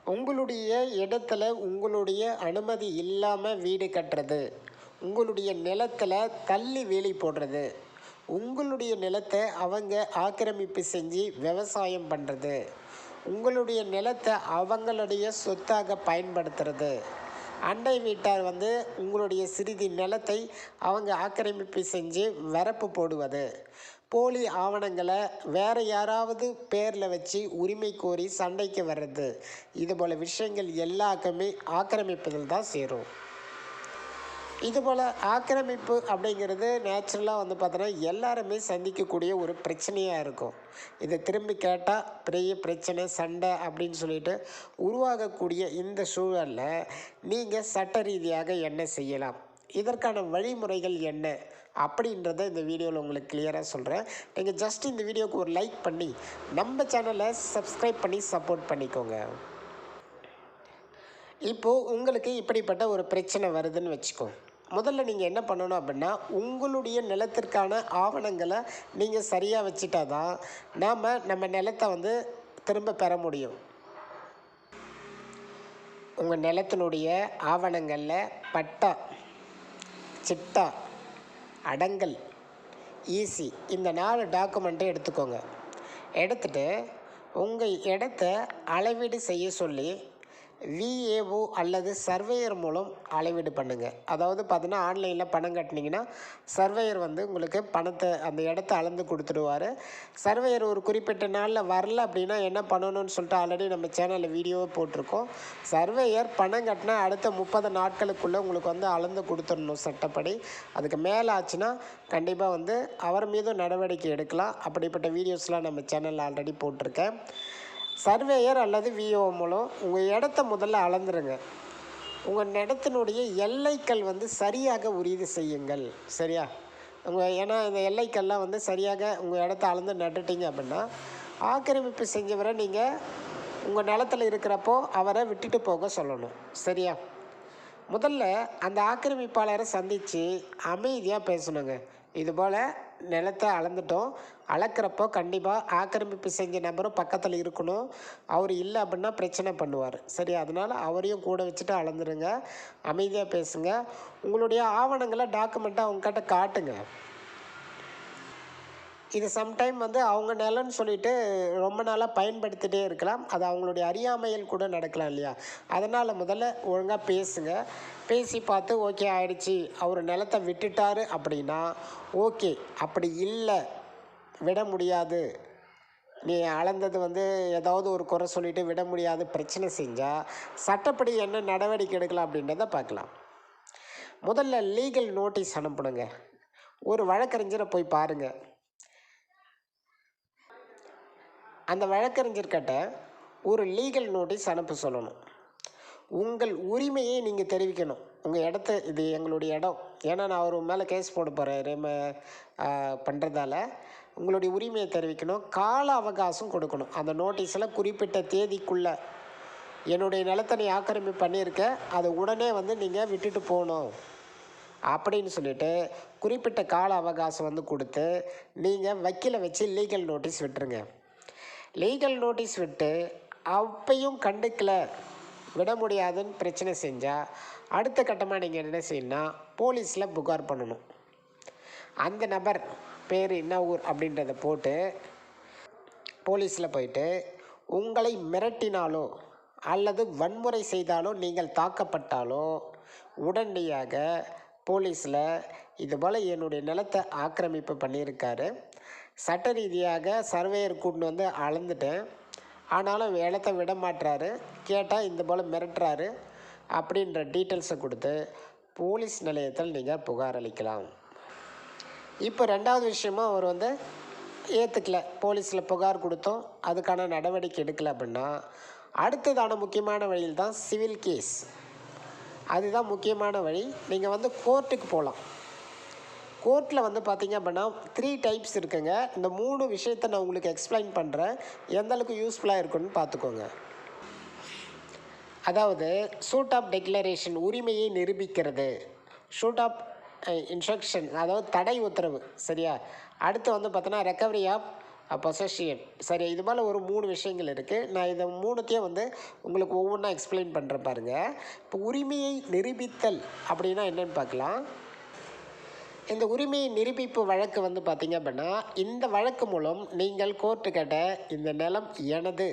உங்களுடைய இடத்துல உங்களுடைய அனுமதி இல்லாமல் வீடு கட்டுறது, உங்களுடைய நிலத்தில் தள்ளி வேலி போடுறது, உங்களுடைய நிலத்தை அவங்க ஆக்கிரமிப்பு செஞ்சு விவசாயம் பண்ணுறது, உங்களுடைய நிலத்தை அவங்களுடைய சொத்தாக பயன்படுத்துறது, அண்டை வீட்டார் உங்களுடைய சிறிது நிலத்தை அவங்க ஆக்கிரமிப்பு செஞ்சு வரப்பு போடுவது, போலி ஆவணங்களை வேறு யாராவது பேரில் வச்சு உரிமை கோரி சண்டைக்கு வர்றது, இதுபோல் விஷயங்கள் எல்லாருக்குமே ஆக்கிரமிப்பதில் தான் சேரும். இதுபோல் ஆக்கிரமிப்பு அப்படிங்கிறது நேச்சுரலாக பார்த்தோன்னா எல்லாருமே சந்திக்கக்கூடிய ஒரு பிரச்சனையாக இருக்கும். இதை திரும்பி கேட்டால் பெரிய பிரச்சனை சண்டை அப்படின்னு சொல்லிட்டு உருவாகக்கூடிய இந்த சூழலில் நீங்கள் சட்ட ரீதியாக என்ன செய்யலாம், இதற்கான வழிமுறைகள் என்ன அப்படின்றத இந்த வீடியோவில் உங்களுக்கு கிளியராக சொல்கிறேன். நீங்கள் ஜஸ்ட் இந்த வீடியோவுக்கு ஒரு லைக் பண்ணி நம்ம சேனலை சப்ஸ்கிரைப் பண்ணி சப்போர்ட் பண்ணிக்கோங்க. இப்போது உங்களுக்கு இப்படிப்பட்ட ஒரு பிரச்சனை வருதுன்னு வச்சுக்கோ. முதல்ல நீங்கள் என்ன பண்ணணும் அப்படின்னா, உங்களுடைய நிலத்திற்கான ஆவணங்களை நீங்கள் சரியாக வச்சுட்டா தான் நம்ம நிலத்தை திரும்ப பெற முடியும். உங்கள் நிலத்தினுடைய ஆவணங்களில் பட்டா, சிட்டா, அடங்கல், ஈசி இந்த 4 டாக்குமெண்ட்டை எடுத்துக்கோங்க. எடுத்துகிட்டு உங்கள் இடத்த அளவீடு செய்ய சொல்லி விஏஓ அல்லது சர்வேயர் மூலம் அளவீடு பண்ணுங்கள். அதாவது பார்த்தீங்கன்னா ஆன்லைனில் பணம் கட்டினீங்கன்னா சர்வேயர் உங்களுக்கு பணத்தை அந்த இடத்த அளந்து கொடுத்துடுவார். சர்வேயர் ஒரு குறிப்பிட்ட நாளில் வரல அப்படின்னா என்ன பண்ணணும்னு சொல்லிட்டு ஆல்ரெடி நம்ம சேனலில் வீடியோவை போட்டிருக்கோம். சர்வேயர் பணம் கட்டினா அடுத்த 30 நாட்களுக்குள்ளே உங்களுக்கு அளந்து கொடுத்துடணும் சட்டப்படி. அதுக்கு மேலே ஆச்சுன்னா கண்டிப்பாக அவர் மீதும் நடவடிக்கை எடுக்கலாம். அப்படிப்பட்ட வீடியோஸ்லாம் நம்ம சேனலில் ஆல்ரெடி போட்டிருக்கேன். சர்வேயர் அல்லது விஓ மூலம் உங்கள் இடத்த முதல்ல அளந்துருங்க. உங்கள் இடத்தினுடைய எல்லைகள் சரியாக உறுதி செய்யுங்கள். சரியா? ஏன்னா இந்த எல்லைக்கள்லாம் சரியாக உங்கள் இடத்த அளந்து நட்டுட்டீங்க அப்படின்னா ஆக்கிரமிப்பு செஞ்சவரை நீங்கள் உங்கள் நிலத்தில் இருக்கிறப்போ அவரை விட்டுட்டு போக சொல்லணும். சரியா? முதல்ல அந்த ஆக்கிரமிப்பாளரை சந்தித்து அமைதியாக பேசணுங்க. இதுபோல் நிலத்தை அளந்துட்டோம், அளக்கிறப்போ கண்டிப்பாக ஆக்கிரமிப்பு செஞ்ச நபரும் பக்கத்தில் இருக்கணும். அவர் இல்லை அப்படின்னா பிரச்சனை பண்ணுவார். சரி, அதனால் அவரையும் கூட வச்சுட்டு அளந்துருங்க. அமைதியாக பேசுங்க. உங்களுடைய ஆவணங்களை டாக்குமெண்ட்டாக அவங்கக்கிட்ட காட்டுங்க. இது சம்டைம் அவங்க நிலன்னு சொல்லிட்டு ரொம்ப நாளாக பயன்படுத்திகிட்டே இருக்கலாம். அது அவங்களுடைய அறியாமையில் கூட நடக்கலாம் இல்லையா? அதனால் முதல்ல ஒழுங்காக பேசுங்க. பேசி பார்த்து ஓகே ஆயிடுச்சு, அவர் நிலத்தை விட்டுட்டாரு அப்படின்னா ஓகே. அப்படி இல்லை, விட முடியாது, நீ அளந்தது ஏதாவது ஒரு குறை சொல்லிவிட்டு விட முடியாது பிரச்சனை செஞ்சால் சட்டப்படி என்ன நடவடிக்கை எடுக்கலாம் அப்படின்றத பார்க்கலாம். முதல்ல லீகல் நோட்டீஸ் அனுப்பணுங்க. ஒரு வழக்கறிஞரை போய் பாருங்கள். அந்த வழக்கறிஞர்கிட்ட ஒரு லீகல் நோட்டீஸ் அனுப்ப சொல்லணும். உங்கள் உரிமையை நீங்கள் தெரிவிக்கணும். உங்கள் இடத்த இது எங்களுடைய இடம், ஏன்னா நான் அவர் மேலே கேஸ் போட போகிறேன் பண்ணுறதால உங்களுடைய உரிமையை தெரிவிக்கணும். கால அவகாசம் கொடுக்கணும். அந்த நோட்டீஸில் குறிப்பிட்ட தேதிக்குள்ளே என்னுடைய நிலத்தை நீ ஆக்கிரமிப்பு பண்ணியிருக்க, அதை உடனே நீங்கள் விட்டுட்டு போகணும் அப்படின்னு சொல்லிவிட்டு குறிப்பிட்ட கால அவகாசம் கொடுத்து நீங்கள் வக்கீலை வச்சு லீகல் நோட்டீஸ் விட்டுருங்க. லீகல் நோட்டீஸ் விட்டு அப்பையும் கண்டுக்கலை, விட முடியாதுன்னு பிரச்சனை செஞ்சால் அடுத்த கட்டமாக நீங்கள் என்ன செய்யணும்னா போலீஸில் புகார் பண்ணணும். அந்த நபர் பேர் என்ன ஊர் அப்படின்றத போட்டு போலீஸில் போயிட்டு உங்களை மிரட்டினாலோ அல்லது வன்முறை செய்தாலோ நீங்கள் தாக்கப்பட்டாலோ உடனடியாக போலீஸில் இதுபோல் என்னுடைய நிலத்தை ஆக்கிரமிப்பு பண்ணியிருக்காரு, சட்ட ரீதியாக சர்வேயர் கூட்டின்னு அளந்துட்டேன், ஆனாலும் இடத்தை விட மாட்டுறாரு, கேட்டால் இந்த போல் மிரட்டுறாரு அப்படின்ற டீட்டெயில்ஸை கொடுத்து போலீஸ் நிலையத்தில் நீங்கள் புகார் அளிக்கலாம். இப்போ 2வது விஷயமா அவர் ஏற்றுக்கல, போலீஸில் புகார் கொடுத்தோம், அதுக்கான நடவடிக்கை எடுக்கலை அப்படின்னா அடுத்ததான முக்கியமான வழியில் தான் சிவில் கேஸ். அதுதான் முக்கியமான வழி. நீங்கள் கோர்ட்டுக்கு போகலாம். கோர்ட்டில் பார்த்தீங்க அப்படின்னா 3 டைப்ஸ் இருக்குங்க. இந்த 3 விஷயத்தை நான் உங்களுக்கு எக்ஸ்பிளைன் பண்ணுறேன், எந்த அளவுக்கு யூஸ்ஃபுல்லாக இருக்குன்னு பார்த்துக்கோங்க. அதாவது சூட் ஆஃப் டெக்ளரேஷன், உரிமையை நிரூபிக்கிறது. ஷூட் ஆஃப் இன்ஸ்ட்ரக்ஷன், அதாவது தடை உத்தரவு. சரியா? அடுத்து பார்த்தோன்னா ரெக்கவரி ஆஃப் பொசஷன். சரி, இது போல் ஒரு 3 விஷயங்கள் இருக்குது. நான் இதை 3த்தையும் வந்து உங்களுக்கு ஒவ்வொன்றா எக்ஸ்பிளைன் பண்ணுறேன் பாருங்கள். இப்போ உரிமையை நிரூபித்தல் அப்படின்னா என்னென்னு பார்க்கலாம். இந்த உரிமையை நிரூபிப்பு வழக்கு வந்து பார்த்திங்க அப்படின்னா, இந்த வழக்கு மூலம் நீங்கள் கோர்ட்டுக்கிட்ட இந்த நிலம் எனது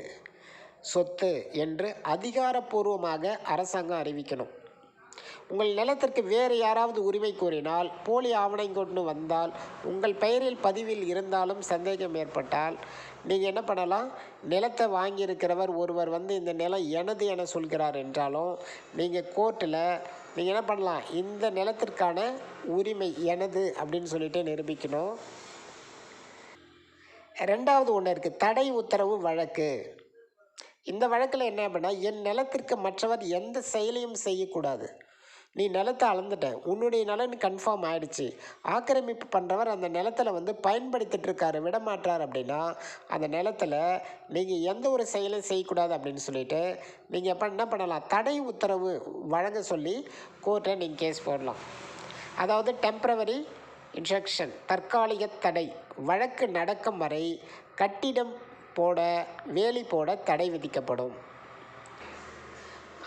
சொத்து என்று அதிகாரப்பூர்வமாக அரசாங்கம் அறிவிக்கணும். உங்கள் நிலத்திற்கு வேறு யாராவது உரிமை கோரினால், போலி ஆவணம் கொண்டு வந்தால், உங்கள் பெயரில் பதிவில் இருந்தாலும் சந்தேகம் ஏற்பட்டால் நீங்கள் என்ன பண்ணலாம், நிலத்தை வாங்கியிருக்கிறவர் ஒருவர் வந்து இந்த நிலம் எனது என சொல்கிறார் என்றாலும் நீங்கள் கோர்ட்டில் நீங்கள் என்ன பண்ணலாம், இந்த நிலத்திற்கான உரிமை எனது அப்படின்னு சொல்லிட்டு நிரூபிக்கணும். 2வது ஒன்று இருக்குது, தடை உத்தரவு வழக்கு. இந்த வழக்கில் என்ன அப்படின்னா, என் நிலத்திற்கு மற்றவர் எந்த செயலையும் செய்யக்கூடாது. நீ நிலத்தை அளந்துட்ட, உன்னுடைய நிலம் கன்ஃபார்ம் ஆகிடுச்சு, ஆக்கிரமிப்பு பண்ணுறவர் அந்த நிலத்தில் வந்து பயன்படுத்திகிட்ருக்காரு, விடமாட்டார் அப்படின்னா அந்த நிலத்தில் நீங்கள் எந்த ஒரு செயலையும் செய்யக்கூடாது அப்படின்னு சொல்லிட்டு நீங்கள் எப்போ என்ன பண்ணலாம், தடை உத்தரவு வழங்க சொல்லி கோர்ட்டை நீங்கள் கேஸ் போடலாம். அதாவது டெம்பரவரி இன்ஜெக்ஷன், தற்காலிக தடை. வழக்கு நடக்கும் வரை கட்டிடம் போட, வேலி போட தடை விதிக்கப்படும்.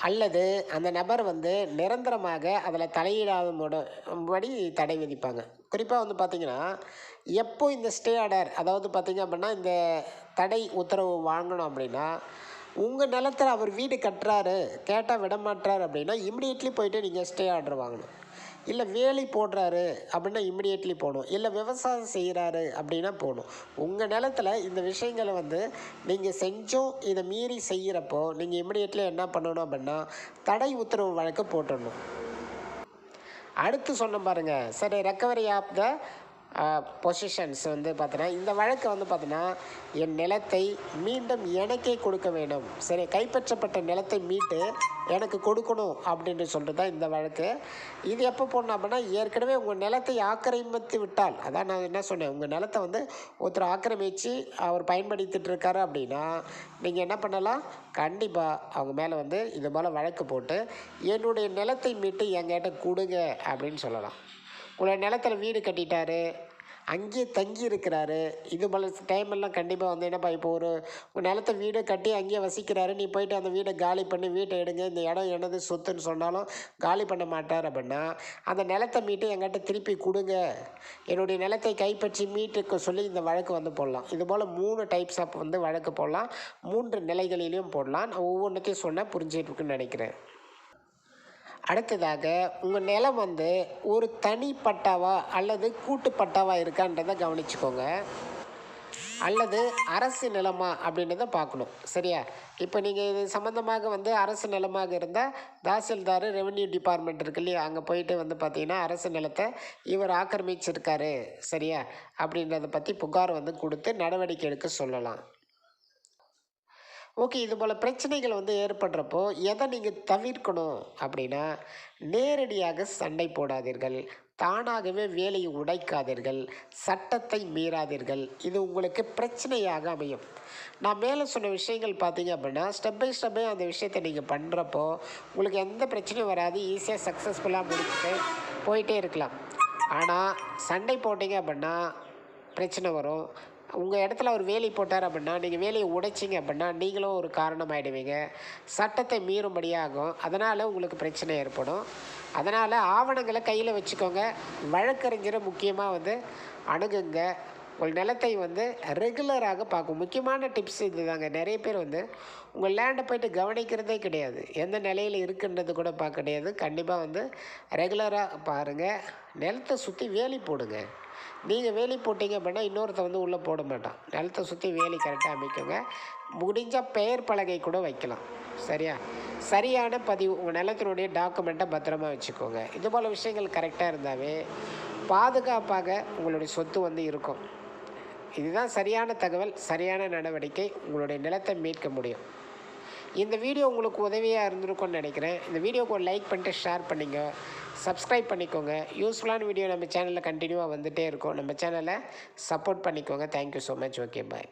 அல்லது அந்த நபர் வந்து நிரந்தரமாக அதில் தலையிடாதபடி தடை விதிப்பாங்க. குறிப்பாக வந்து பார்த்திங்கன்னா, எப்போ இந்த ஸ்டே ஆர்டர், அதாவது பார்த்திங்க அப்படின்னா இந்த தடை உத்தரவு வாங்கணும் அப்படின்னா, உங்கள் நிலத்தில் அவர் வீடு கட்டுறாரு, கேட்டால் விடமாட்டார் அப்படின்னா இமிடியேட்லி போய்ட்டு நீங்கள் ஸ்டே ஆர்டர் வாங்கணும். இல்லை வேலி போடுறாரு அப்படின்னா இமிடியேட்லி போகணும். இல்லை விவசாயம் செய்கிறாரு அப்படின்னா போகணும். உங்கள் நிலத்தில் இந்த விஷயங்களை வந்து நீங்கள் செஞ்சும் இதை மீறி செய்கிறப்போ நீங்கள் இமிடியேட்லி என்ன பண்ணணும் அப்படின்னா தடை உத்தரவு வழக்கு போட்டுடணும். அடுத்து சொன்ன பாருங்கள், சரி, ரெக்கவரி ஆஃப் த பொசிஷன்ஸ் வந்து பார்த்தீங்கன்னா, இந்த வழக்கு வந்து பார்த்தீங்கன்னா என் நிலத்தை மீண்டும் எனக்கே கொடுக்க வேண்டும். சரி, கைப்பற்றப்பட்ட நிலத்தை மீட்டு எனக்கு கொடுக்கணும் அப்படின்னு சொல்லிட்டு தான் இந்த வழக்கு. இது எப்போ போடணும் அப்படின்னா, ஏற்கனவே உங்கள் நிலத்தை ஆக்கிரமித்து விட்டால், அதான் நான் என்ன சொன்னேன், உங்கள் நிலத்தை வந்து ஒருத்தர் ஆக்கிரமித்து அவர் பயன்படுத்திட்டு இருக்காரு அப்படின்னா நீங்கள் என்ன பண்ணலாம், கண்டிப்பாக அவங்க மேலே வந்து இது போல் வழக்கு போட்டு என்னுடைய நிலத்தை மீட்டு என்கிட்ட கொடுங்க அப்படின்னு சொல்லலாம். உங்களை நிலத்தில் வீடு கட்டிட்டாரு, அங்கேயே தங்கி இருக்கிறாரு, இது போல் டைமெல்லாம் கண்டிப்பாக வந்து என்னப்பா, இப்போ ஒரு நிலத்தை வீடு கட்டி அங்கேயே வசிக்கிறாரு, நீ போயிட்டு அந்த வீடை காலி பண்ணி வீட்டை எடுங்க, இந்த இடம் எனது சொத்துன்னு சொன்னாலும் காலி பண்ண மாட்டார் அப்படின்னா அந்த நிலத்தை மீட்டு எங்கிட்ட திருப்பி கொடுங்க, என்னுடைய நிலத்தை கைப்பற்றி மீட்டுக்க சொல்லி இந்த வழக்கு வந்து போடலாம். இது போல் 3 டைப்ஸ் ஆஃப் வந்து வழக்கு போடலாம். 3 நிலைகளிலையும் போடலாம். நான் ஒவ்வொன்றுத்தையும் சொன்னால் புரிஞ்சிட்ருக்குன்னு நினைக்கிறேன். அடுத்ததாக, உங்கள் நிலம் வந்து ஒரு தனி பட்டாவா அல்லது கூட்டு பட்டாவா இருக்கான்றதை கவனிச்சுக்கோங்க. அல்லது அரசு நிலமா அப்படின்றத பார்க்கணும். சரியா? இப்போ நீங்கள் இது சம்மந்தமாக வந்து அரசு நிலமாக இருந்தால் தாசில்தார், ரெவென்யூ டிபார்ட்மெண்ட் இருக்கு இல்லையா, அங்கே போயிட்டு வந்து பார்த்தீங்கன்னா அரசு நிலத்தை இவர் ஆக்கிரமிச்சிருக்காரு, சரியா, அப்படின்றத பற்றி புகார் வந்து கொடுத்து நடவடிக்கை எடுக்க சொல்லலாம். ஓகே, இது போல் பிரச்சனைகள் வந்து ஏற்படுறப்போ எதை நீங்கள் தவிர்க்கணும் அப்படின்னா, நேரடியாக சண்டை போடாதீர்கள், தானாகவே வேலையை உடைக்காதீர்கள், சட்டத்தை மீறாதீர்கள். இது உங்களுக்கு பிரச்சனையாக அமையும். நான் மேலே சொன்ன விஷயங்கள் பார்த்தீங்க அப்படின்னா ஸ்டெப் பை ஸ்டெப்பாக அந்த விஷயத்தை நீங்கள் பண்ணுறப்போ உங்களுக்கு எந்த பிரச்சனையும் வராது, ஈஸியாக சக்ஸஸ்ஃபுல்லாக முடிச்சுட்டு போயிட்டே இருக்கலாம். ஆனால் சண்டை போட்டிங்க அப்படின்னா பிரச்சனை வரும். உங்கள் இடத்துல ஒரு வேலி போட்டார் அப்படின்னா நீங்கள் வேலையை உடைச்சிங்க அப்படின்னா நீங்களும் ஒரு காரணமாகிடுவீங்க, சட்டத்தை மீறும்படியாகும். அதனால் உங்களுக்கு பிரச்சனை ஏற்படும். அதனால் ஆவணங்களை கையில் வச்சுக்கோங்க. வழக்கறிஞரை முக்கியமாக வந்து அணுகுங்க. உங்கள் நிலத்தை வந்து ரெகுலராக பார்க்கும். முக்கியமான டிப்ஸ் இது தாங்க. நிறைய பேர் வந்து உங்கள் லேண்டை போய்ட்டு கவனிக்கிறதே கிடையாது, எந்த நிலையில் இருக்குன்றது கூட பார்க்க கிடையாது. கண்டிப்பாக வந்து ரெகுலராக பாருங்கள். நிலத்தை சுற்றி வேலி போடுங்க. நீங்கள் வேலி போட்டிங்க அப்படின்னா இன்னொருத்த வந்து உள்ளே போட மாட்டான். நிலத்தை சுற்றி வேலி கரெக்டாக அமைக்குங்க. முடிஞ்சால் பெயர் பலகை கூட வைக்கலாம். சரியா? சரியான பதிவு, உங்கள் நிலத்தினுடைய டாக்குமெண்ட்டை பத்திரமா வச்சுக்கோங்க. இது போல் விஷயங்கள் கரெக்டாக இருந்தாவே பாதுகாப்பாக உங்களுடைய சொத்து வந்து இருக்கும். இதுதான் சரியான தகவல், சரியான நடவடிக்கை, உங்களுடைய நிலத்தை மீட்க முடியும். இந்த வீடியோ உங்களுக்கு உதவியாக இருந்திருக்கும்னு நினைக்கிறேன். இந்த வீடியோக்கு ஒரு லைக் பண்ணிட்டு ஷேர் பண்ணிங்க, சப்ஸ்கிரைப் பண்ணிக்கோங்க. யூஸ்ஃபுல்லான வீடியோ நம்ம சேனலில் கண்டினியூவாக வந்துகிட்டே இருக்கும். நம்ம சேனலை சப்போர்ட் பண்ணிக்கோங்க. Thank you so much. ஓகே, பாய்.